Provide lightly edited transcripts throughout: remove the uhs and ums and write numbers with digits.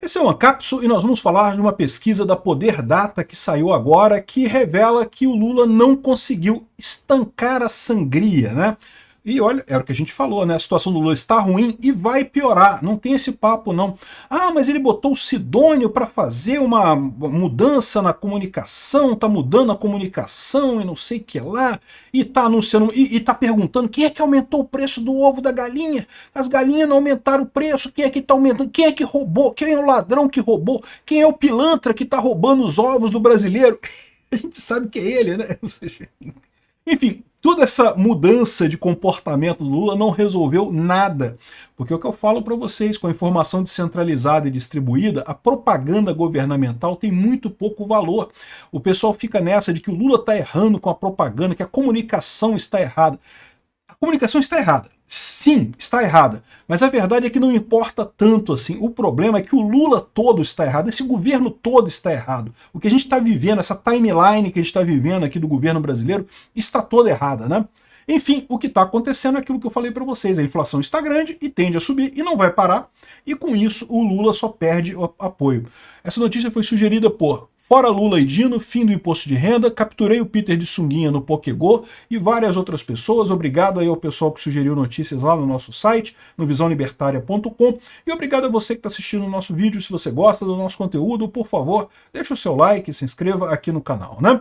Esse é o Ancapsu e nós vamos falar de uma pesquisa da Poder Data que saiu agora, que revela que o Lula não conseguiu estancar a sangria, né? E olha, era o que a gente falou, né? A situação do Lula está ruim e vai piorar. Não tem esse papo, não. Ah, mas ele botou o Sidônio para fazer uma mudança na comunicação, tá mudando a comunicação e não sei o que lá, e tá anunciando, e tá perguntando quem é que aumentou o preço do ovo da galinha? As galinhas não aumentaram o preço, quem é que tá aumentando? Quem é que roubou? Quem é o ladrão que roubou? Quem é o pilantra que tá roubando os ovos do brasileiro? A gente sabe que é ele, né? Enfim, toda essa mudança de comportamento do Lula não resolveu nada. Porque é o que eu falo para vocês, com a informação descentralizada e distribuída, a propaganda governamental tem muito pouco valor. O pessoal fica nessa de que o Lula está errando com a propaganda, que a comunicação está errada. A comunicação está errada. Sim, está errada. Mas a verdade é que não importa tanto assim. O problema é que o Lula todo está errado, esse governo todo está errado. O que a gente está vivendo, essa timeline que a gente está vivendo aqui do governo brasileiro, está toda errada, né? Enfim, o que está acontecendo é aquilo que eu falei para vocês. A inflação está grande e tende a subir e não vai parar. E com isso o Lula só perde o apoio. Essa notícia foi sugerida por Fora Lula e Dino, fim do imposto de renda, capturei o Peter de sunguinha no Pokégô e várias outras pessoas. Obrigado aí ao pessoal que sugeriu notícias lá no nosso site, no visãolibertaria.com. E obrigado a você que está assistindo o nosso vídeo. Se você gosta do nosso conteúdo, por favor, deixa o seu like e se inscreva aqui no canal, né?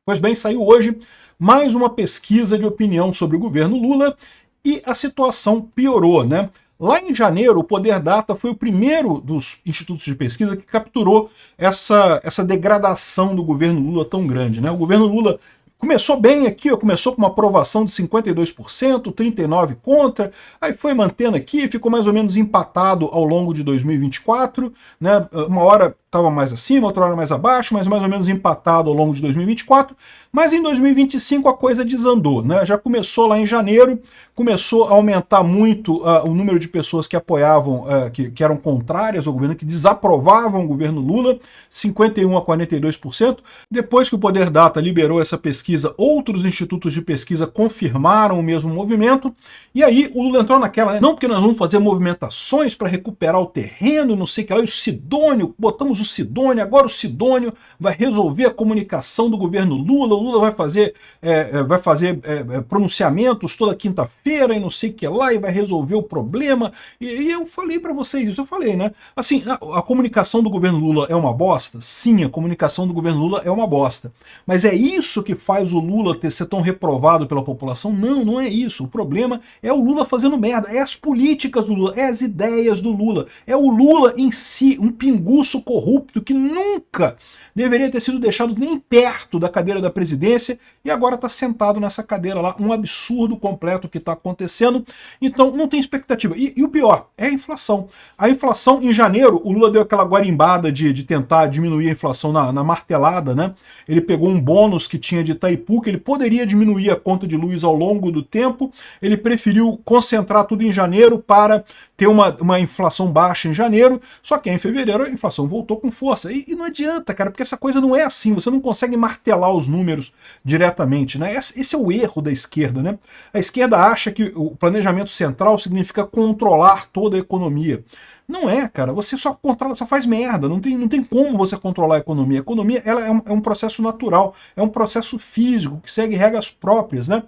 Pois bem, saiu hoje mais uma pesquisa de opinião sobre o governo Lula e a situação piorou, né? Lá em janeiro, o Poder Data foi o primeiro dos institutos de pesquisa que capturou essa degradação do governo Lula tão grande, né? O governo Lula começou bem aqui, ó, começou com uma aprovação de 52%, 39% contra, aí foi mantendo aqui, ficou mais ou menos empatado ao longo de 2024, né? Uma hora estava mais acima, outra hora mais abaixo, mas mais ou menos empatado ao longo de 2024, mas em 2025 a coisa desandou, né? Já começou lá em janeiro, começou a aumentar muito o número de pessoas que apoiavam, que eram contrárias ao governo, que desaprovavam o governo Lula, 51% a 42%. Depois que o Poder Data liberou essa pesquisa, outros institutos de pesquisa confirmaram o mesmo movimento, e aí o Lula entrou naquela, né? Não, porque nós vamos fazer movimentações para recuperar o terreno, não sei o que lá, e o Sidônio, botamos o Sidônio, agora o Sidônio vai resolver a comunicação do governo Lula, o Lula vai fazer pronunciamentos toda quinta-feira e não sei o que lá, e vai resolver o problema, e eu falei para vocês isso, eu falei, né? Assim, a comunicação do governo Lula é uma bosta? Sim, a comunicação do governo Lula é uma bosta. Mas é isso que faz o Lula ser tão reprovado pela população? Não, não é isso. O problema é o Lula fazendo merda, é as políticas do Lula, é as ideias do Lula, é o Lula em si, um pinguço corrupto que nunca deveria ter sido deixado nem perto da cadeira da presidência e agora está sentado nessa cadeira lá, um absurdo completo que está acontecendo, então não tem expectativa. E o pior, é a inflação. A inflação, em janeiro, o Lula deu aquela guarimbada de tentar diminuir a inflação na martelada, né? Ele pegou um bônus que tinha de Itaipu, que ele poderia diminuir a conta de luz ao longo do tempo, ele preferiu concentrar tudo em janeiro para ter uma inflação baixa em janeiro, só que em fevereiro a inflação voltou com força. E não adianta, cara, porque essa coisa não é assim, você não consegue martelar os números diretamente, né? Esse é o erro da esquerda, né? A esquerda acha que o planejamento central significa controlar toda a economia. Não é, cara, você só controla, só faz merda, não tem como você controlar a economia. A economia ela é um processo natural, é um processo físico, que segue regras próprias, né?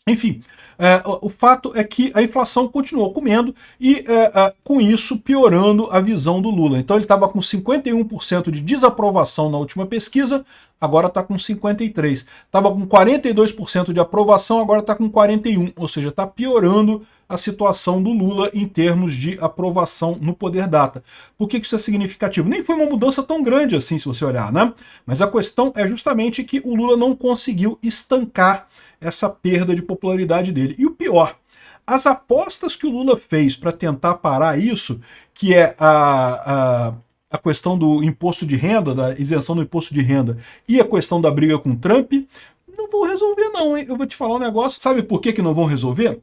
Enfim, o fato é que a inflação continuou comendo e, com isso, piorando a visão do Lula. Então ele estava com 51% de desaprovação na última pesquisa, agora está com 53%. Estava com 42% de aprovação, agora está com 41%. Ou seja, está piorando a situação do Lula em termos de aprovação no Poder Data. Por que isso é significativo? Nem foi uma mudança tão grande assim, se você olhar, né? Mas a questão é justamente que o Lula não conseguiu estancar essa perda de popularidade dele. E o pior, as apostas que o Lula fez para tentar parar isso, que é a questão do imposto de renda, da isenção do imposto de renda, e a questão da briga com Trump, não vão resolver não, hein? Eu vou te falar um negócio, sabe por que não vão resolver?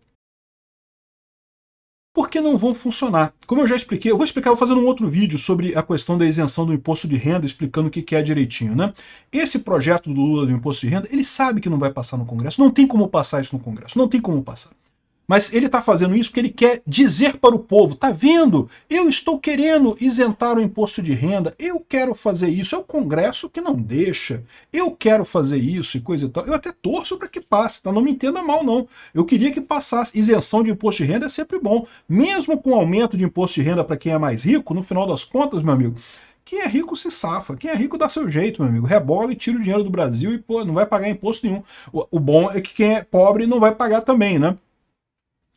Porque não vão funcionar. Como eu já expliquei, eu vou fazer um outro vídeo sobre a questão da isenção do imposto de renda, explicando o que é direitinho, né? Esse projeto do Lula do imposto de renda, ele sabe que não vai passar no Congresso, não tem como passar isso no Congresso, não tem como passar. Mas ele está fazendo isso porque ele quer dizer para o povo, tá vendo? Eu estou querendo isentar o imposto de renda, eu quero fazer isso, é o Congresso que não deixa, eu quero fazer isso e coisa e tal. Eu até torço para que passe, tá? Não me entenda mal não. Eu queria que passasse. Isenção de imposto de renda é sempre bom. Mesmo com aumento de imposto de renda para quem é mais rico, no final das contas, meu amigo, quem é rico se safa, quem é rico dá seu jeito, meu amigo. Rebola e tira o dinheiro do Brasil e pô, não vai pagar imposto nenhum. O bom é que quem é pobre não vai pagar também, né?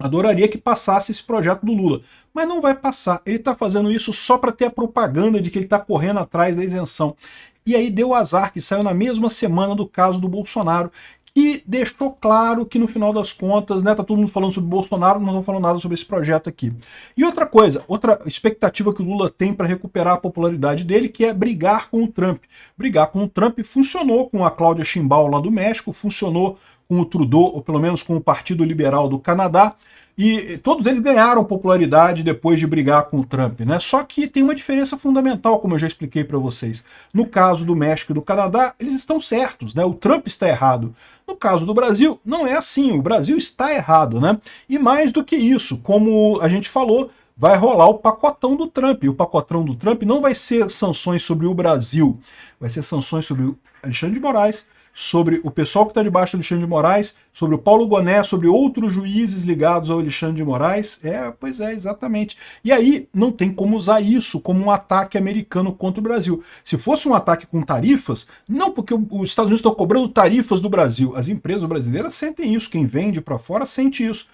Adoraria que passasse esse projeto do Lula, mas não vai passar. Ele está fazendo isso só para ter a propaganda de que ele está correndo atrás da isenção. E aí deu azar, que saiu na mesma semana do caso do Bolsonaro, que deixou claro que no final das contas, né, tá todo mundo falando sobre o Bolsonaro, não estão falando nada sobre esse projeto aqui. E outra coisa, outra expectativa que o Lula tem para recuperar a popularidade dele, que é brigar com o Trump. Brigar com o Trump funcionou com a Cláudia Sheinbaum lá do México, funcionou com o Trudeau, ou pelo menos com o Partido Liberal do Canadá, e todos eles ganharam popularidade depois de brigar com o Trump, né? Só que tem uma diferença fundamental, como eu já expliquei para vocês. No caso do México e do Canadá, eles estão certos, né? O Trump está errado. No caso do Brasil, não é assim, o Brasil está errado, né? E mais do que isso, como a gente falou, vai rolar o pacotão do Trump. E o pacotão do Trump não vai ser sanções sobre o Brasil, vai ser sanções sobre o Alexandre de Moraes, sobre o pessoal que está debaixo do Alexandre de Moraes, sobre o Paulo Goné, sobre outros juízes ligados ao Alexandre de Moraes. Pois é, exatamente. E aí não tem como usar isso como um ataque americano contra o Brasil. Se fosse um ataque com tarifas, não, porque os Estados Unidos estão cobrando tarifas do Brasil. As empresas brasileiras sentem isso, quem vende para fora sente isso.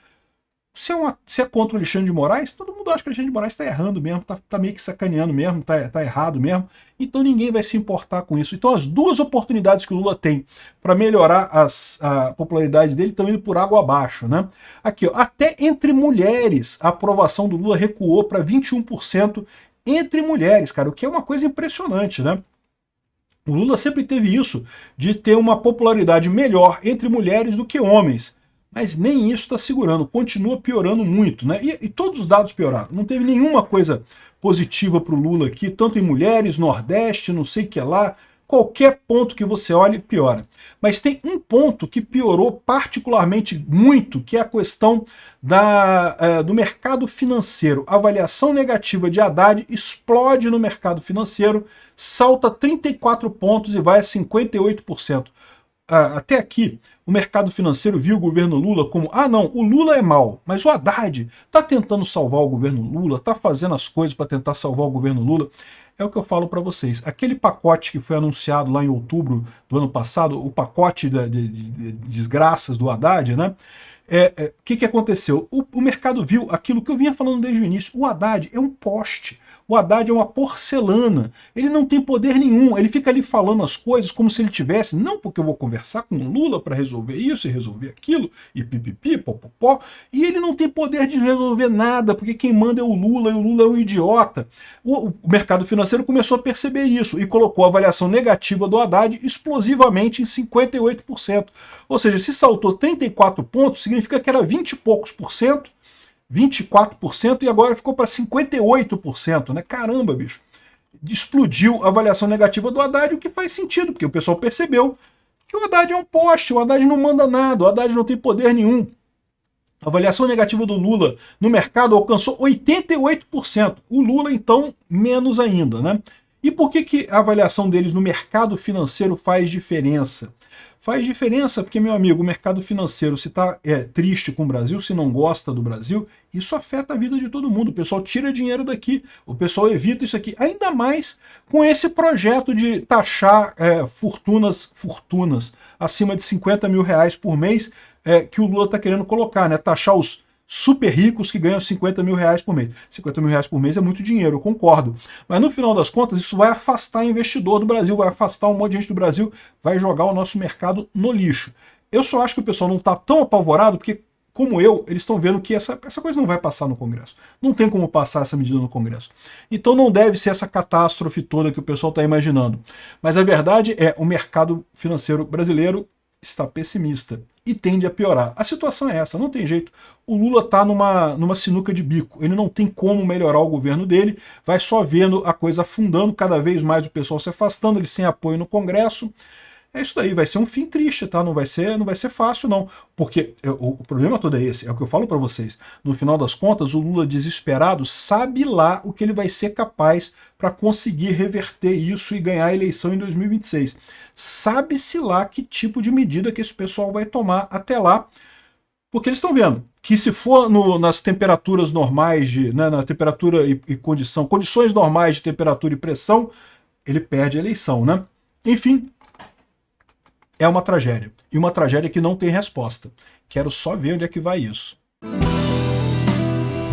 Se é contra o Alexandre de Moraes, todo mundo acha que o Alexandre de Moraes está errando mesmo, tá meio que sacaneando mesmo, tá errado mesmo, então ninguém vai se importar com isso. Então as duas oportunidades que o Lula tem para melhorar a popularidade dele estão indo por água abaixo, né? Aqui, ó, até entre mulheres, a aprovação do Lula recuou para 21% entre mulheres, cara, o que é uma coisa impressionante, né? O Lula sempre teve isso, de ter uma popularidade melhor entre mulheres do que homens. Mas nem isso está segurando, continua piorando muito, né? E todos os dados pioraram. Não teve nenhuma coisa positiva para o Lula aqui, tanto em mulheres, Nordeste, não sei o que lá. Qualquer ponto que você olhe, piora. Mas tem um ponto que piorou particularmente muito, que é a questão do mercado financeiro. A avaliação negativa de Haddad explode no mercado financeiro, salta 34 pontos e vai a 58%. Até aqui, o mercado financeiro viu o governo Lula como, não, o Lula é mau, mas o Haddad está tentando salvar o governo Lula, está fazendo as coisas para tentar salvar o governo Lula. É o que eu falo para vocês. Aquele pacote que foi anunciado lá em outubro do ano passado, o pacote de desgraças do Haddad, né? O que aconteceu? O mercado viu aquilo que eu vinha falando desde o início. O Haddad é um poste. O Haddad é uma porcelana, ele não tem poder nenhum, ele fica ali falando as coisas como se ele tivesse, não porque eu vou conversar com o Lula para resolver isso e resolver aquilo, e pipipi, popopó, e ele não tem poder de resolver nada, porque quem manda é o Lula, e o Lula é um idiota. O mercado financeiro começou a perceber isso, e colocou a avaliação negativa do Haddad explosivamente em 58%. Ou seja, se saltou 34 pontos, significa que era 20 e poucos por cento, 24% e agora ficou para 58%, né? Caramba, bicho. Explodiu a avaliação negativa do Haddad, o que faz sentido, porque o pessoal percebeu que o Haddad é um poste, o Haddad não manda nada, o Haddad não tem poder nenhum. A avaliação negativa do Lula no mercado alcançou 88%. O Lula, então, menos ainda, né? E por que a avaliação deles no mercado financeiro faz diferença? Faz diferença porque, meu amigo, o mercado financeiro, se está triste com o Brasil, se não gosta do Brasil, isso afeta a vida de todo mundo. O pessoal tira dinheiro daqui, o pessoal evita isso aqui. Ainda mais com esse projeto de taxar fortunas acima de 50 mil reais por mês que o Lula está querendo colocar, né? Taxar os super ricos que ganham 50 mil reais por mês. 50 mil reais por mês é muito dinheiro, eu concordo. Mas no final das contas, isso vai afastar investidor do Brasil, vai afastar um monte de gente do Brasil, vai jogar o nosso mercado no lixo. Eu só acho que o pessoal não está tão apavorado, porque, como eu, eles estão vendo que essa coisa não vai passar no Congresso. Não tem como passar essa medida no Congresso. Então não deve ser essa catástrofe toda que o pessoal está imaginando. Mas a verdade é, o mercado financeiro brasileiro está pessimista e tende a piorar. A situação é essa, não tem jeito. O Lula está numa sinuca de bico, ele não tem como melhorar o governo dele, vai só vendo a coisa afundando, cada vez mais o pessoal se afastando, ele sem apoio no Congresso. é isso daí, vai ser um fim triste, tá? Não vai ser fácil, não. Porque o problema todo é esse, é o que eu falo para vocês. No final das contas, o Lula desesperado sabe lá o que ele vai ser capaz para conseguir reverter isso e ganhar a eleição em 2026. Sabe-se lá que tipo de medida que esse pessoal vai tomar até lá, porque eles estão vendo que se for nas temperaturas normais, na temperatura e condições normais de temperatura e pressão, ele perde a eleição, né? Enfim, é uma tragédia. E uma tragédia que não tem resposta. Quero só ver onde é que vai isso.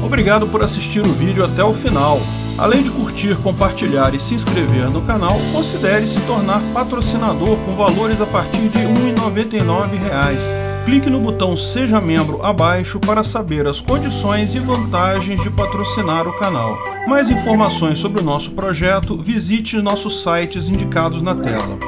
Obrigado por assistir o vídeo até o final. Além de curtir, compartilhar e se inscrever no canal, considere se tornar patrocinador com valores a partir de R$ 1,99. Clique no botão Seja Membro abaixo para saber as condições e vantagens de patrocinar o canal. Mais informações sobre o nosso projeto, visite nossos sites indicados na tela.